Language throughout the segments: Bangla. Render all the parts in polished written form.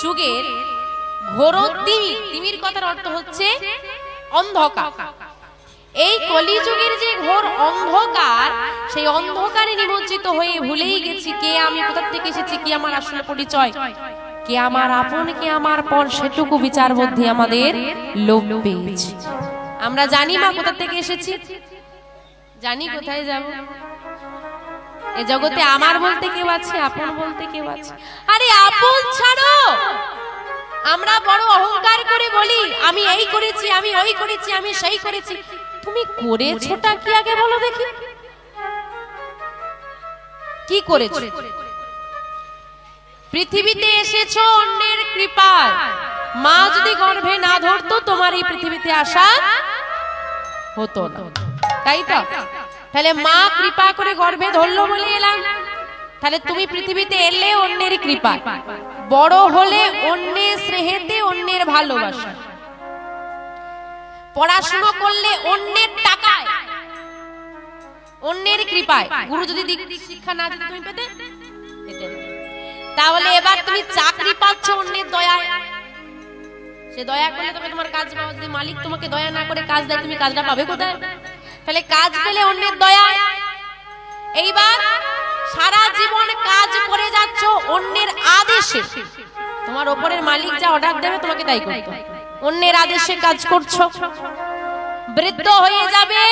যুগের ঘোর তিমির, তিমির কথার অর্থ হচ্ছে অন্ধকার। এই কলিযুগের যে ঘোর অন্ধকার, সেই অন্ধকারে নিমজ্জিত হয়ে ভুলেই গেছি কে আমি, কোথা থেকে এসেছি, কি আমার আসল পরিচয়, কে আমার আপন কে আমার পর, সেটুকু বিচার বুদ্ধি আমাদের লোপ পেয়েছে। আমরা জানি মা কোথা থেকে এসেছি, জানি কোথায় যাব। এই জগতে আমার বলতে কেউ আছে, আপন বলতে কেউ আছে? আরে আপন ছাড়ো, আমরা বড় অহংকার করে বলি আমি এই করেছি, আমি ওই করেছি, আমি সেই করেছি। তুমি করেছোটা কি আগে বলো দেখি, কি করেছো? পৃথিবীতে এসেছো অন্যের কৃপায়। মা যদি গর্ভে না ধরতো তোমার এই পৃথিবীতে আসা হতো না, তাই তো? তাহলে মা কৃপা করে গর্ভে ধরলো বলে এলাম। তাহলে তুমি পৃথিবীতে এলে অন্যের কৃপা, বড় হলে অন্যের স্নেহেতে, অন্যের ভালোবাসা, পড়াশোনা করলে অন্যের টাকায়, অন্যের কৃপায়। গুরু যদি শিক্ষা না দিতে তুমি পেতে, তাহলে এবার তুমি চাকরি পাচ্ছ অন্যের দয়ায়। সে দয়া করলে তবে তোমার কাজ পাওয়া। যদি মালিক তোমাকে দয়া না করে কাজ দেয়, তুমি কাজটা পাবে কোথায়? তাহলে কাজ পেলে অন্যের দয়ায়। এইবার সারা জীবন কাজ করে যাচ্ছ অন্যের আদেশে। তোমার ওপরের মালিক যা অর্ডার দেবে তোমাকে তাই করতে হবে, অন্যের আদেশে কাজ করছো। বৃদ্ধ হয়ে যাবে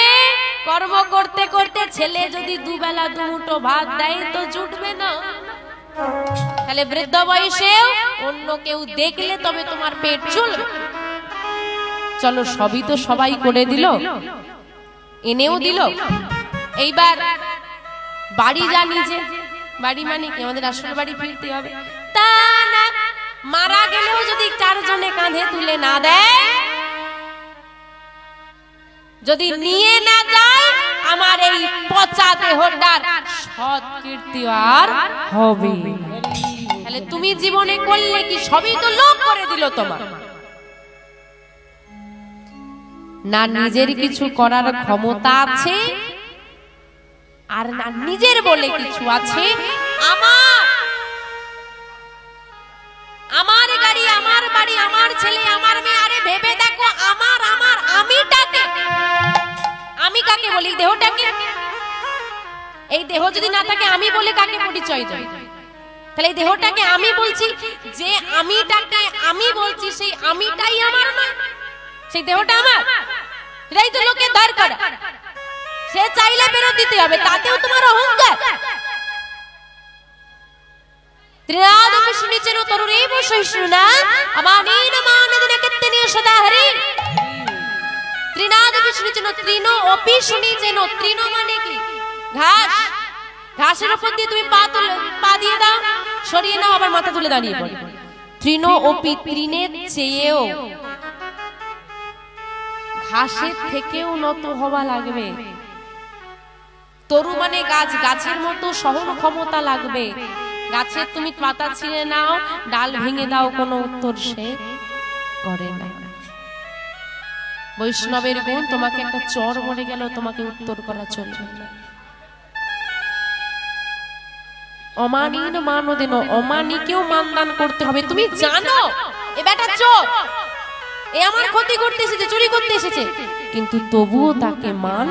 কর্ম করতে করতে। ছেলে যদি দুবেলা দুমুঠো ভাত দেয় তো জুটবে না। তাহলে বৃদ্ধ বয়সেও অন্য কেউ দেখলে তবে তোমার পেট চলবে। চলো সবই তো সবাই করে দিল, এনেও দিল। এইবার বাড়ি যা নিজে, বাড়ি মানে কি আমাদের আসল বাড়ি ফিরতে হবে তা না। মারা গেলেও যদি চারজনে কাঁধে তুলে না দেয়, যদি নিয়ে না যায়, আমার এই পচা দেহটার সৎ কীর্তি আর হবে। তাহলে তুমি জীবনে করলে কি? সবই তো লোক করে দিল তোমার। না নিজের কিছু করার ক্ষমতা আছে, আর না নিজের বলে কিছু আছে। আমার গাড়ি, আমার বাড়ি, আমার ছেলে, আমার মেয়ে। আরে ভেবে দেখো, আমার আমিটাকে, আমি কাকে বলি? দেহটাকে। এই দেহ যদি না থাকে আমি বলে কাকে পরিচয় দেয়? তাহলে এই দেহটাকে আমি বলছি, যে আমিটাকে আমি বলছি, সেই আমিটাই আমার নয়, সেই দেহটা আমার। এটাই তো লোকের দরকার। সে চাইলে ফেরত দিতে হবে, তাতেও তোমার অহংকার। ত্রিনাদপি শুনিছেন তরুরেব সহিষ্ণুনা আমানেন মানদিন কীর্তনে সদা হরি। ত্রিনাদপি শুনিছেন, ত্রিনো অপি শুনিছেন। ত্রিনো মানে কি? ঘাস। ঘাসের উপর দিয়ে তুমি পা দিয়ে দাও, সরিয়ে নাও, আবার মাথা তুলে দাঁড়িয়ে পড়ো। ত্রিনো অপি, ত্রিনের চেয়েও, ঘাসের থেকেও নত হওয়া লাগবে। তরু মানে গাছ, গাছের মতো সহন ক্ষমতা লাগবে। গাছের তুমি পাতা ছিঁড়ে নাও, ডাল ভেঙে দাও, কোনো উত্তর সে করে না। বৈষ্ণবের গুণ, তোমাকে একটা চর মরে গেল, তোমাকে উত্তর করা চলবে না। অমানিন মানদেন, অমানিকেও মানদান করতে হবে। তুমি জানো এ বেটা চোর, এ আমার ক্ষতি করতে এসেছে, চুরি করতে এসেছে, কিন্তু তবুও তাকে মান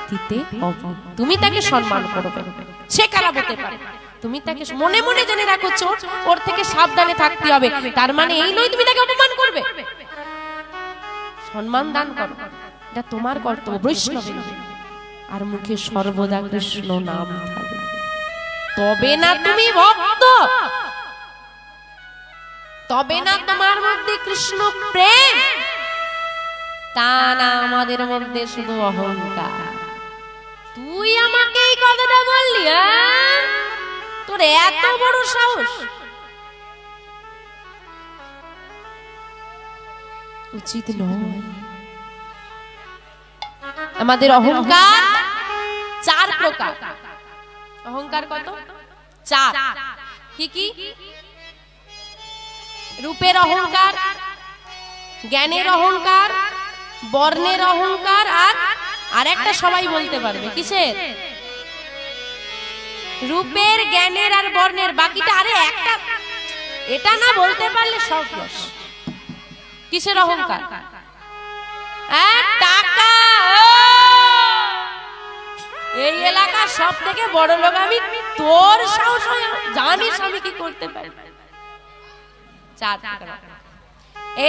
দিতে হবে। তুমি তাকে সম্মান করবে, সে খারাপ হতে পারে, তুমি তাকে মনে মনে জেনে রাখো চোর, ওর থেকে সাবধানে থাকতে হবে। তার মানে এই নয় তুমি তাকে অপমান করবে। সম্মান দান করো, এটা তোমার কর্তব্য বৈষ্ণবের। আর মুখে সর্বদা কৃষ্ণ নাম থাকবে, তবে না তুমি ভক্ত, তবে না তোমার মধ্যে কৃষ্ণ প্রেম। তা না আমাদের মধ্যে শুধু অহংকার। তুই আমাকে এই কথাটা বললি, তোর এত বড় সাহস! উচিত নয়। আমাদের অহংকার চার প্রকার। অহংকার কত? চার। কি কি? রূপের অহংকার, জ্ঞানের অহংকার, বর্ণের অহংকার, আর একটা সবাই বলতে পারবে কিসের? রূপের, জ্ঞানের আর বর্ণের। বাকিটা আরে একটা এটা না বলতে পারলে সব লস। কিসের অহংকার? টাকা। এই এলাকার সব থেকে বড় লোক আমি, তোর সাহস হয়, জানিস আমি কি করতে পারি।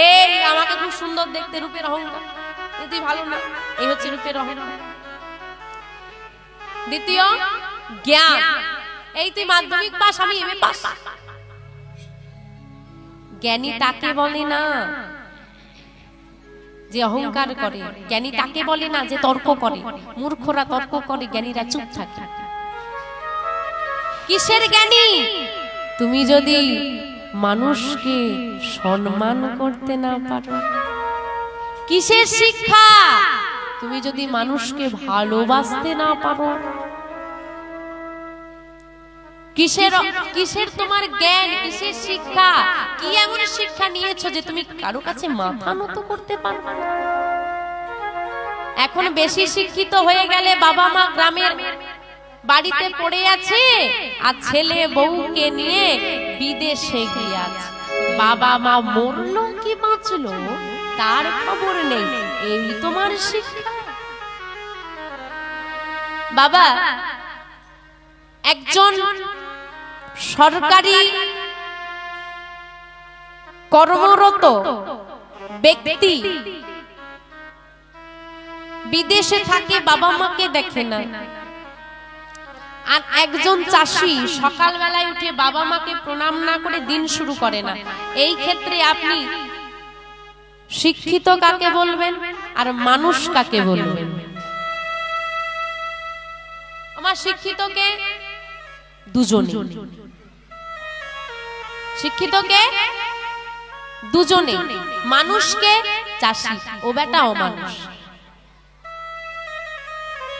এই আমাকে খুব সুন্দর দেখতে, রূপের অহংকার। তুই ভালো না, এই হচ্ছে রূপের অহংকার। দ্বিতীয় জ্ঞান। এই তুই মাধ্যমিক পাস, আমি এমএ পাস। জ্ঞানী তাকে বলে না যে অহংকার করে, জ্ঞানী তাকে বলে না যে তর্ক করে। মূর্খরা তর্ক করে, জ্ঞানীরা চুপ থাকে। কিসের জ্ঞানী? তুমি যদি মানুষকে সম্মান করতে না পারো। কিসের শিক্ষা? তুমি যদি মানুষকে ভালোবাসতে না পারো। কিসের তোমার জ্ঞান? কিসের শিক্ষা? কি এমন শিক্ষা নিয়েছো যে তুমি কারো কাছে মাথা নত করতে পারবে না? এখন বেশি শিক্ষিত হয়ে গেলে বাবা মা গ্রামের বাড়িতে পড়ে আছে, আর ছেলে বউকে নিয়ে বিদেশে গিয়ে আছে। বাবা মা মরলো কি বাঁচলো তার খবর নেই। এই তোমার শিক্ষা? বাবা, একজন সরকারি কর্মরত ব্যক্তি বিদেশে থাকে, বাবা মাকে দেখে না। আর একজন চাষি সকালবেলায় উঠে বাবা মাকে প্রণাম না করে দিন শুরু করে না। এই ক্ষেত্রে আপনি শিক্ষিত কাকে বলবেন আর মানুষ কাকে বলবেন? আমার শিক্ষিতকে দুজনে, শিক্ষিতকে দুজনে, মানুষকে চাষি, ও বেটা ও মানুষ।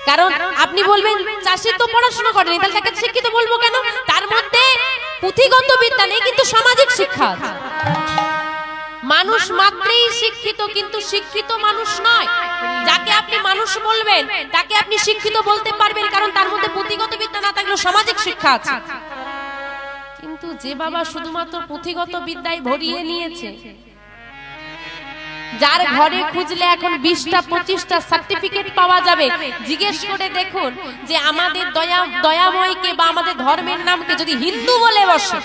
কারণ আপনি বলবেন চাষি তো পড়াশোনা করেনি, তাহলে তাকে শিক্ষিত বলবো কেন? তার মধ্যে পুঁথিগত বিদ্যা নেই, কিন্তু সামাজিক শিক্ষা আছে। মানুষ মাত্রই শিক্ষিত, কিন্তু শিক্ষিত মানুষ নয়। যাকে আপনি মানুষ বলবেন তাকে আপনি শিক্ষিত বলতে পারবেন, কারণ তার মধ্যে পুঁথিগত বিদ্যা না থাকলেও সামাজিক শিক্ষা আছে। কিন্তু যে বাবা শুধুমাত্র পুঁথিগত বিদ্যায় ভরিয়ে নিয়েছে, যার ঘরে খুঁজলে এখন 20টা 25টা সার্টিফিকেট পাওয়া যাবে, জিজ্ঞেস করে দেখুন যে আমাদের দয়াময়কে বা আমাদের ধর্মের নামকে যদি হিন্দু বলে বসে,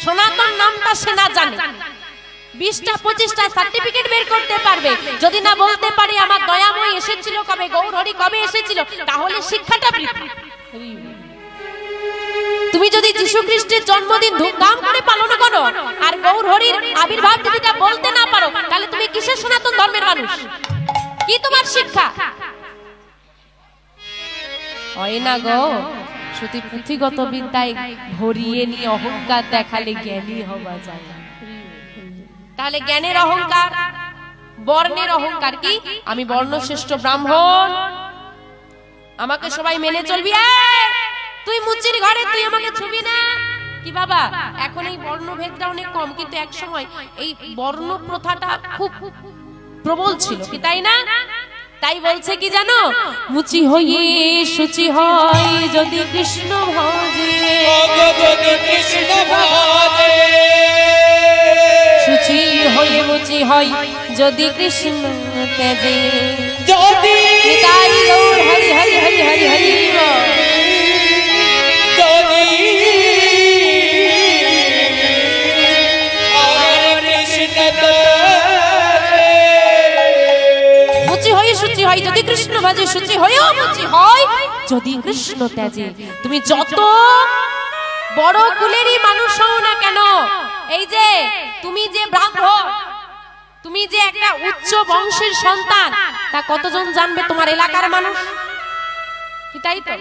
সনাতন নামটা সে না জানে, 20টা 25টা সার্টিফিকেট বের করতে পারবে। যদি না বলতে পারে আমার দয়াময় এসেছিল কবে, গৌরহরি কবে এসেছিল, তাহলে শিক্ষাটা বৃথা। তুমি যদি যীশু খ্রিস্টের জন্মদিন ধুমধাম করে পালন করো আর গৌরহরির আবির্ভাব যদি বলতে না পারো, তাহলে তুমি কিসের সনাতন ধর্মের মানুষ? কি তোমার শিক্ষা? হয় না গো, শুধু পুঁথিগত বিদ্যায় ভরিয়ে নিয়ে অহংকার দেখালে জ্ঞানী হওয়া যায়। তাহলে জ্ঞানের অহংকার, বর্ণের অহংকার কি? আমি বর্ণশ্রেষ্ঠ ব্রাহ্মণ, আমাকে সবাই মেনে চলবি। তুই মুচির ঘরে, তুই আমাকে ছুবি না। কি বাবা, এখন এই বর্ণভেদটা অনেক কম, কিন্তু এক সময় এই বর্ণ প্রথাটা খুব প্রবল ছিল, কি তাই না? তাই বলছে কি জানো, মুচি হয়ে শুচি হয় যদি কৃষ্ণ ভজে, শুচি হয়ে মুচি হয় যদি কৃষ্ণ তেজে, যদি তাই গৌর হরি হরি হরি হরি হরি যদি কৃষ্ণ ভাজে, শুচি হয়েও মুচি হয় যদি কৃষ্ণ তেজে। তুমি যত বড় কুলেরই মানুষ হও না কেন, এই যে তুমি যে ব্রাহ্মণ, তুমি যে একটা উচ্চ বংশের সন্তান, তা কতজন জানবে? তোমার এলাকার মানুষ, কি তাই তো?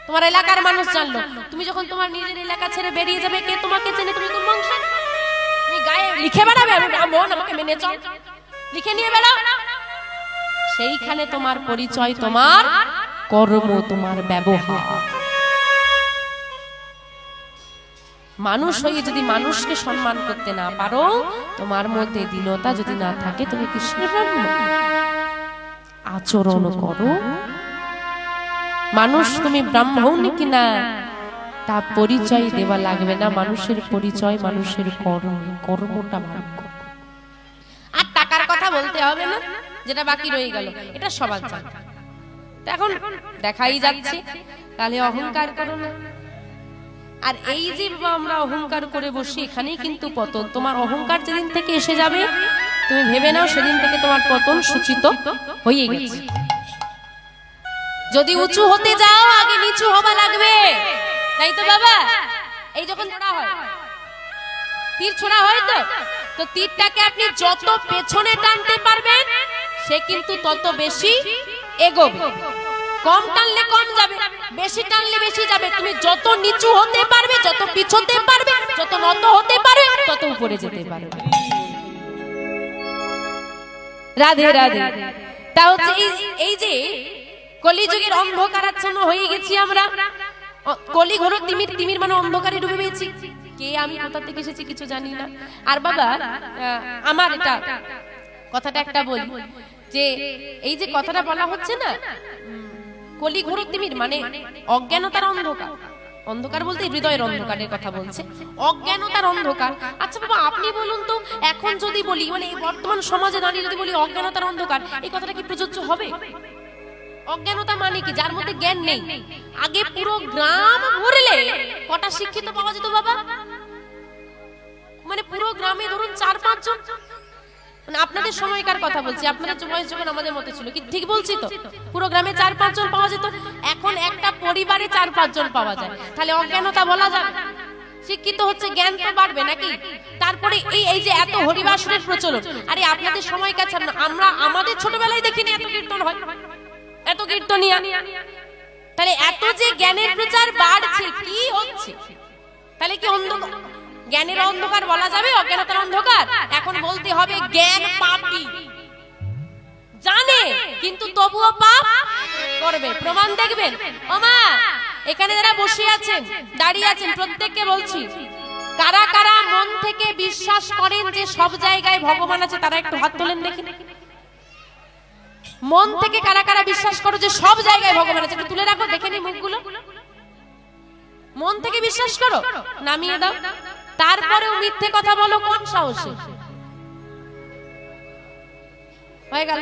তোমার এলাকার মানুষ জানলো। তুমি যখন তোমার নিজের এলাকা ছেড়ে বেরিয়ে যাবে, কে তোমাকে চেনে? তুমি কোন বংশ? তুমি গায়ে লিখে বেড়াবে আমি ব্রাহ্মণ, আমাকে মেনে চল, লিখে নিয়ে বেড়াও। সেইখানে তোমার পরিচয়, তোমার কর্ম, তোমার ব্যবহার। মানুষ হয়ে যদি মানুষকে সম্মান করতে না পারো, তোমার মধ্যে দীনতা যদি না থাকে, তুমি কৃষ্ণের ব্রাহ্মণ। আচরণ করো, মানুষ তুমি ব্রাহ্মণ কিনা তা পরিচয় দেওয়া লাগবে না। মানুষের পরিচয় মানুষের কর্ম, কর্মটা ভাগ্য। আর টাকার কথা বলতে হবে না, যেটা বাকি রয়ে গেল, এটা সবার জানে। এখন দেখাই যাচ্ছে, তাহলে অহংকার করো না। আর এই যে আমরা অহংকার করে বসি, এখানেই কিন্তু পতন। তোমার অহংকার যেদিন থেকে এসে যাবে, তুমি ভেবে নাও সেদিন থেকে তোমার পতন সূচিত হয়ে গেছে। যদি উঁচু হতে যাও, আগে নিচু হওয়া লাগবে, তাই তো বাবা? এই যখন ছোড়া হয়, তীর ছোড়া হয়, তো তীরটাকে আপনি যত পেছনে টানতে পারবেন, সে কিন্তু তত বেশি এগোবে। কম টানলে কম যাবে, বেশি টানলে বেশি যাবে। তুমি যত নিচু হতে পারবে, যত পিছতে পারবে, যত নত হতে পারবে, তত উপরে যেতে পারবে। রাধে রাধে। তা হচ্ছে এই যে কলিযুগের অন্ধকারাচ্ছন্ন হয়ে গেছি আমরা। কলি ঘোর তিমির, তিমির মানে অন্ধকারে ডুবে গেছি। কে আমি কোথা থেকে এসেছি কিছু জানি না। আর বাবা, আমার এটা কথাটা একটা বলি, যে এই যে কথাটা বলা হচ্ছে না, কলি ঘোর তিমির মানে অজ্ঞানতার অন্ধকার। অন্ধকার বলতে হৃদয়ের অন্ধকারের কথা বলছে, অজ্ঞানতার অন্ধকার। আচ্ছা বাবা, আপনি বলুন তো, এখন যদি বলি, মানে বর্তমান সমাজে দাঁড়িয়ে যদি বলি অজ্ঞানতার অন্ধকার, এই কথাটা কি প্রযোজ্য হবে? অজ্ঞানতা মানে কি? যার মধ্যে জ্ঞান নেই। আগে পুরো গ্রাম ঘুরলে কটা শিক্ষিত পাওয়া যেত বাবা? মানে পুরো গ্রামে ধরুন 4-5 জন। মানে আপনাদের সময়কার কথা বলছি, আপনাদের বয়স যখন আমাদের মতো ছিল, কি ঠিক বলছি তো? পুরো গ্রামে 4-5 জন পাওয়া যেত। এখন একটা পরিবারে 4-5 জন পাওয়া যায়। তাহলে অজ্ঞানতা বলা যাবে? শিক্ষিত হচ্ছে, জ্ঞান তো বাড়বে নাকি? তারপরে এই যে এত হরিবাসরের প্রচলন, আরে আপনাদের সময়কার ছাড় না, আমরা আমাদের ছোটবেলায় দেখিনি এত কীর্তন হয়, এত কীর্তনিয়া। তাহলে এত যে জ্ঞানের প্রচার বাড়ছে, কি হচ্ছে? তাহলে কি অন্ধকার, জ্ঞানের অন্ধকার বলা যাবে? অজ্ঞানতার অন্ধকার? এখন বলতে হবে জ্ঞান পাপী, জানে কিন্তু তবুও পাপ করবে। প্রমাণ দেখবেন। ওমা, এখানে যারা বসে আছেন, দাঁড়িয়ে আছেন, প্রত্যেককে বলছি, কারা কারা মন থেকে বিশ্বাস করেন যে সব জায়গায় ভগবান আছে, তারা একটু হাত তোলেন দেখি। মন থেকে কারা কারা বিশ্বাস করো যে সব জায়গায় ভগবান আছে? একটু তুলে রাখো, দেখে নি মুখগুলো। মন থেকে বিশ্বাস করো, নামিয়ে দাও। তারপরেও মিথ্যে কথা বলো কোন সাহসে? হয়ে গেল।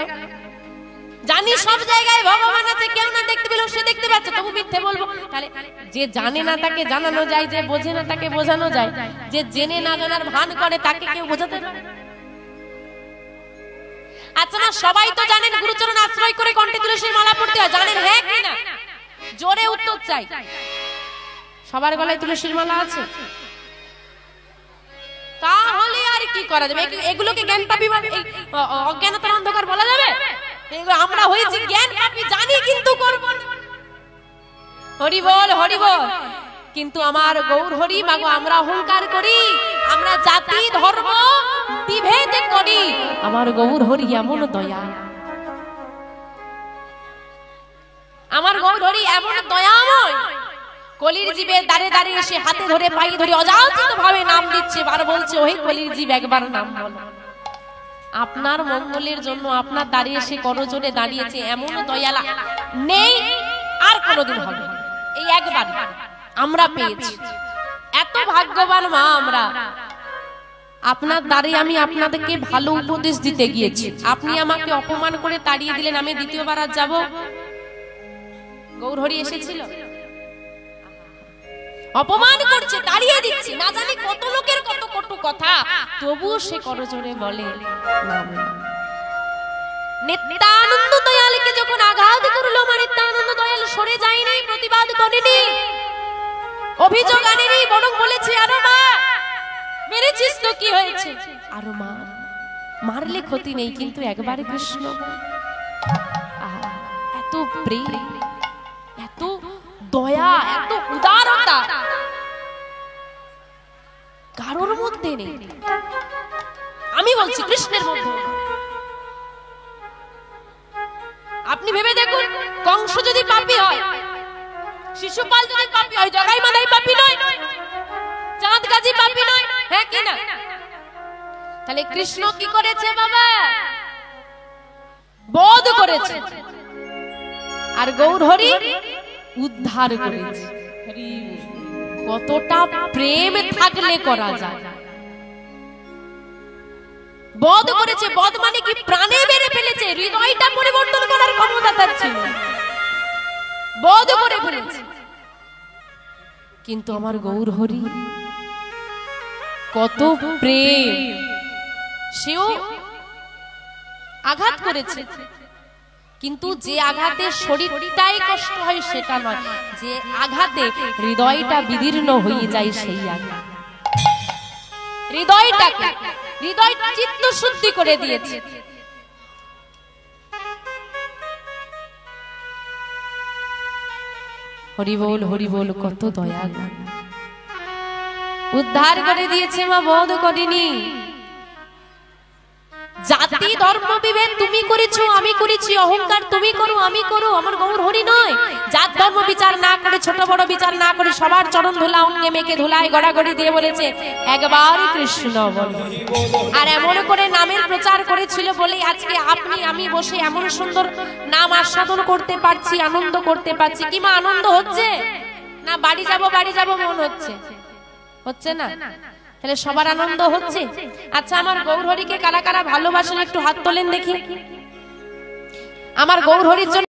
জানি সব জায়গায় ভগবান আছে, কেউ না দেখতে পেলেও সে দেখতে পাচ্ছে, তবু মিথ্যে বলবো। তাহলে যে জানে না তাকে জানানো যায়, যে বোঝে না তাকে বোঝানো যায়, যে জেনে না জানার ভান করে তাকে কেউ বোঝাতে পারে? আচ্ছা না, সবাই তো জানেন গুরুচরণ আশ্রয় করে কণ্ঠে তুলসীর মালা পড়তে হয়, জানেন হ্যাঁ কি না? জোরে উত্তর চাই। সবার গলায় তুলসীর মালা আছে? তাহলে আর কি করা যাবে? এগুলোকে জ্ঞান পাপী, অজ্ঞানতার অন্ধকার বলা যাবে? আমরা হয়েছি জ্ঞান পাপী, জানি কিন্তু করব না। হরি বল, হরি বল। কিন্তু আমার গৌর হরি মাগো, আমরা অহংকার করি, আমরা জাতি ধর্ম বিভেদ করি। আমার গৌর হরি এমন দয়া, আমার গৌর হরি এমন দয়াময়, কলির জীবের দ্বারে দ্বারে এসে হাতে ধরে পায়ে ধরে অযাচিত ভাবে নাম দিচ্ছে, বার বলছে, ওহে কলির জীব একবার নাম বলো। আপনার মঙ্গলের জন্য আপনার দাঁড়িয়ে এসে করজোড়ে দাঁড়িয়েছে, এমন দয়ালা নেই আর কোনোদিন হবে। এই একবার আমরা পেয়েছি, এত ভাগ্যবান মা আমরা। আপনার দ্বারে আমি আপনাদেরকে ভালো উপদেশ দিতে গিয়েছি, আপনি আমাকে অপমান করে তাড়িয়ে দিলেন, আমি দ্বিতীয়বার আর যাব? গৌরহরি এসেছিল, অপমান করছে, তাড়িয়ে দিচ্ছে, না জানি কত লোকের কত কটু কথা, তবুও সে করজোড়ে বলে নাম নাম। নিত্যানন্দ দয়ালকে যখন আঘাত করলো, আমার নিত্যানন্দ দয়াল সরে যায়নি, প্রতিবাদ করেনি, অভিযোগ আনেনি, বরং বলেছে, আরো মা মেরেছিস তো কি হয়েছে, আরো মা, মারলে ক্ষতি নেই, কিন্তু একবার কৃষ্ণ। এত প্রেম, এত দয়া, এত উদারতা কারোর মধ্যে নেই। আমি বলছি কৃষ্ণের মধ্যে। আপনি ভেবে দেখুন, কংস যদি পাপী হয়, শিশুপাল যদি পাপী হয়, জগাই মাদাই পাপী নয়, চাঁদ গাজী পাপী নয়, হ্যাঁ কি না? তাহলে কৃষ্ণ কি করেছে বাবা? বধ করেছে, আর গৌর হরি উদ্ধার করেছে। কতটা প্রেম থাকলে করা যায়। বধ করেছে, বধ মানে কি প্রাণে মেরে ফেলেছে, হৃদয়টা পরিবর্তন করার ক্ষমতা তার ছিল, বধ করে ফেলেছে। কিন্তু আমার গৌর হরি কত প্রেম, সেও আঘাত করেছে, কিন্তু যে আঘাতে শরীরটাই কষ্ট হয় সেটা নয়, যে আঘাতে হৃদয়টা বিদীর্ণ হয়ে যায় সেই আঘাত। হৃদয়টাকে, হৃদয় চিত্ত শুদ্ধি করে দিয়েছে। হরি বল, হরি বল, কত দয়া, উদ্ধার করে দিয়েছে মা, বধ করেনি। জাতি ধর্ম বিভেদ তুমি করেছো, আমি করেছি, অহংকার তুমি করো, আমি করো, আমার গৌর হরি নয়। জাত ধর্ম বিচার না করে, ছোট বড় বিচার না করে, সবার চরণ ধুলা অঙ্গে মেখে ধুলায় গড়াগড়ি দিয়ে বলেছে একবার কৃষ্ণ বল। আর এমন করে নামের প্রচার করেছিল বলে আজকে আপনি আমি বসে এমন সুন্দর নাম আস্বাদন করতে পারছি, আনন্দ করতে পারছি। কি মা আনন্দ হচ্ছে না? বাড়ি যাব মন হচ্ছে, হচ্ছে না? তাহলে সবার আনন্দ হচ্ছে। আচ্ছা, আমার গৌর হরিকে কারা কারা ভালোবাসেন একটু হাত তোলেন দেখি। আমার গৌর হরির জন্য